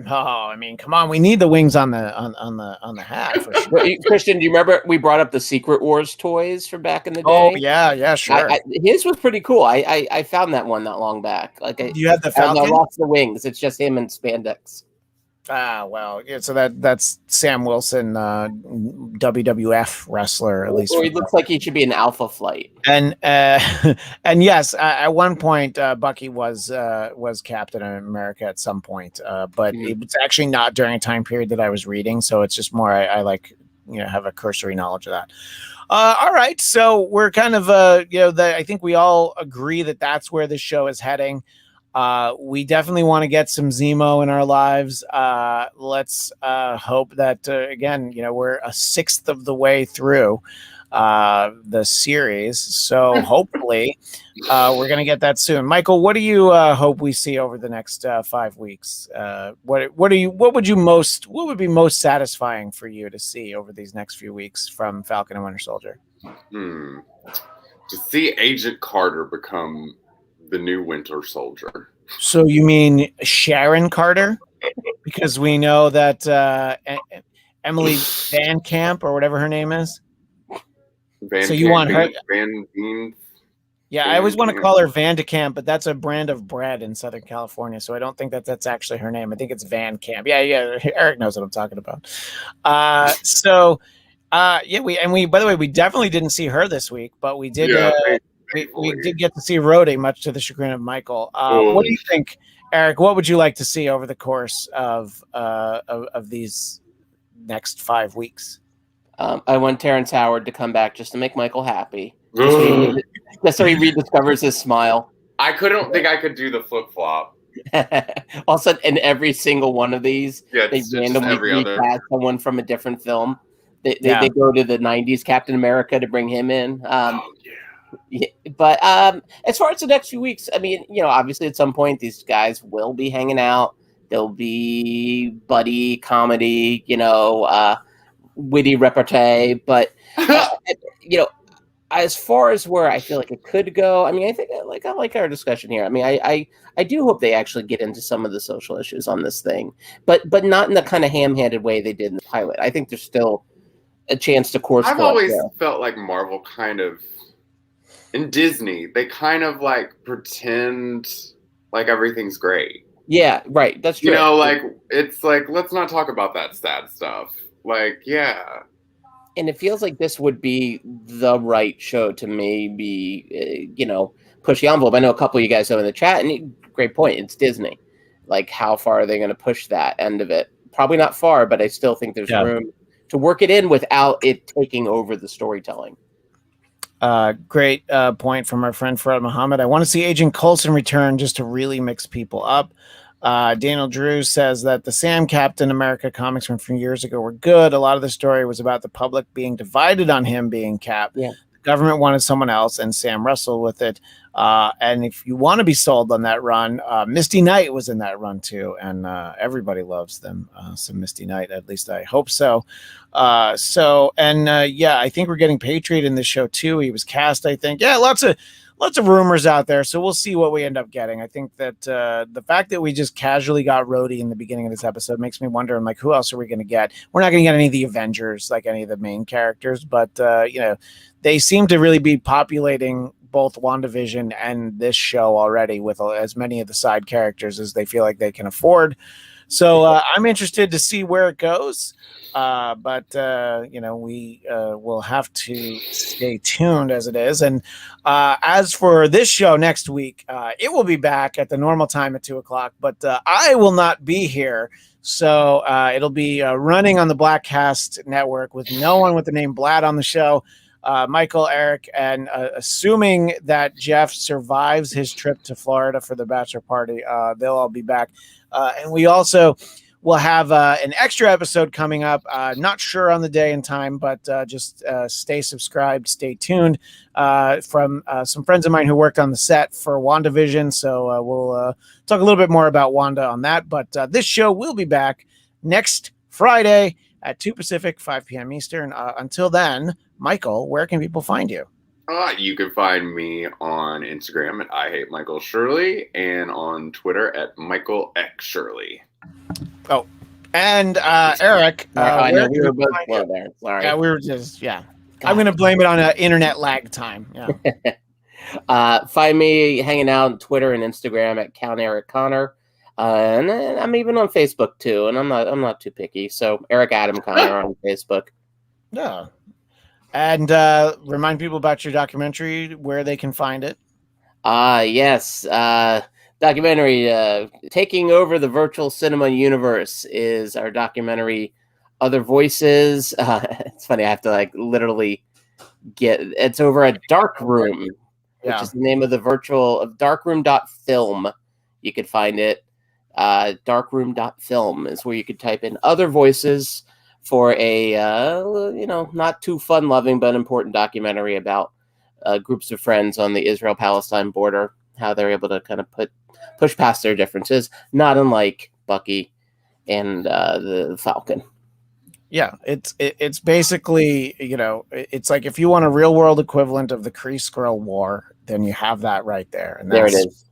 Oh, I mean, come on, we need the wings on the hat for sure. Christian, do you remember we brought up the Secret Wars toys from back in the day? Oh yeah, sure. His was pretty cool. I found that one not long back. You had the Falcon? I lost the wings. It's just him in spandex. Well, yeah. So that's Sam Wilson, WWF wrestler, at least. Or he looks like he should be an Alpha Flight. And yes, at one point, Bucky was Captain America at some point, but it was actually not during a time period that I was reading. So it's just more I like have a cursory knowledge of that. All right, so we're kind of I think we all agree that that's where the show is heading. We definitely want to get some Zemo in our lives. Let's hope that again, we're a sixth of the way through the series, so hopefully we're gonna get that soon. Michael, what do you hope we see over the next 5 weeks? What would be most satisfying for you to see over these next few weeks from Falcon and Winter Soldier? To see Agent Carter become the new Winter Soldier. So you mean Sharon Carter? Because we know that Emily Van Camp or whatever her name is. Van So you want her? Van Beans? Yeah, I always want to call her Van de Camp, but that's a brand of bread in Southern California, so I don't think that's actually her name. I think it's Van Camp. Yeah, Eric knows what I'm talking about. We by the way, we definitely didn't see her this week, but we did. We did get to see Rhodey, much to the chagrin of Michael. What do you think, Eric? What would you like to see over the course of these next 5 weeks? I want Terrence Howard to come back just to make Michael happy. Just so he rediscovers his smile. I couldn't think I could do the flip flop. Also, in every single one of these, they randomly recast someone from a different film. They go to the 90s Captain America to bring him in. But as far as the next few weeks, I mean, obviously at some point these guys will be hanging out. There'll be buddy comedy, witty repartee. But, as far as where I feel like it could go, I mean, I think I like our discussion here. I mean, I do hope they actually get into some of the social issues on this thing, but not in the kind of ham-handed way they did in the pilot. I think there's still a chance to course. I've always felt like Marvel kind of, in Disney, they kind of like pretend like everything's great. Yeah, right. That's true. It's like, let's not talk about that sad stuff. Like, yeah. And it feels like this would be the right show to maybe, push the envelope. I know a couple of you guys know in the chat, and great point. It's Disney. Like, how far are they going to push that end of it? Probably not far, but I still think there's room to work it in without it taking over the storytelling. Great point from our friend Farad Muhammad. I want to see Agent Coulson return just to really mix people up. Daniel Drew says that the Sam Captain America comics from years ago were good. A lot of the story was about the public being divided on him being Cap. Yeah. The government wanted someone else, and Sam wrestled with it. And if you want to be sold on that run, Misty Knight was in that run too, and everybody loves them. Some Misty Knight, at least I hope so. I think we're getting Patriot in this show too. He was cast, I think. Yeah, lots of rumors out there, so we'll see what we end up getting. I think that the fact that we just casually got Rhodey in the beginning of this episode makes me wonder, I'm like, who else are we going to get? We're not going to get any of the Avengers, like any of the main characters, but they seem to really be populating both WandaVision and this show already with as many of the side characters as they feel like they can afford. So I'm interested to see where it goes. We will have to stay tuned as it is. And as for this show next week, it will be back at the normal time at 2:00, but I will not be here. So it'll be running on the Blackcast network with no one with the name Blatt on the show. Michael, Eric, and assuming that Jeff survives his trip to Florida for the bachelor party, they'll all be back. And we also will have an extra episode coming up. Not sure on the day and time, but just stay subscribed, stay tuned from some friends of mine who worked on the set for WandaVision. So we'll talk a little bit more about Wanda on that. But this show will be back next Friday at 2 Pacific, 5 p.m. Eastern. Until then, Michael, where can people find you? You can find me on Instagram at I Hate Michael Shirley and on Twitter at Michael X Shirley. Oh, and Eric. I know we were both there. Sorry. Yeah, we were just, I'm going to blame it on internet lag time. Yeah. Find me hanging out on Twitter and Instagram at Count Eric Connor. And I'm even on Facebook too, and I'm not too picky. So Eric Adam Connor on Facebook. Yeah. And remind people about your documentary, where they can find it. Yes. Documentary Taking Over the Virtual Cinema Universe is our documentary. Other Voices. It's funny, I have to literally it's over at Dark Room, which is the name of the darkroom.film. You could find it. Darkroom.film is where you could type in Other Voices for a not too fun loving but important documentary about groups of friends on the Israel-Palestine border, how they're able to kind of push past their differences, not unlike Bucky and the Falcon. Yeah, it's basically, it's like if you want a real world equivalent of the Kree-Skrull War, then you have that right there. And there it is.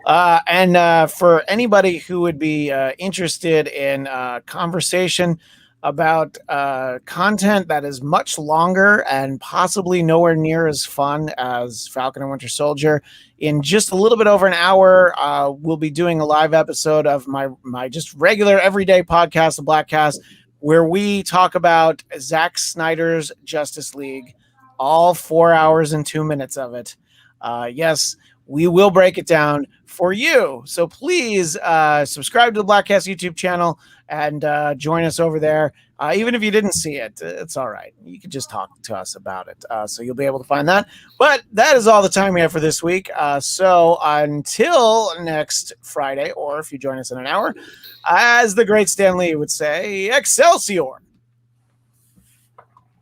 And for anybody who would be interested in conversation about content that is much longer and possibly nowhere near as fun as Falcon and Winter Soldier. In just a little bit over an hour, we'll be doing a live episode of my just regular everyday podcast, the Blackcast, where we talk about Zack Snyder's Justice League, all 4 hours and 2 minutes of it. Yes, we will break it down for you. So please subscribe to the Blackcast YouTube channel and join us over there. Even if you didn't see it, it's all right. You can just talk to us about it. So you'll be able to find that. But that is all the time we have for this week. So until next Friday, or if you join us in an hour, as the great Stan Lee would say, Excelsior!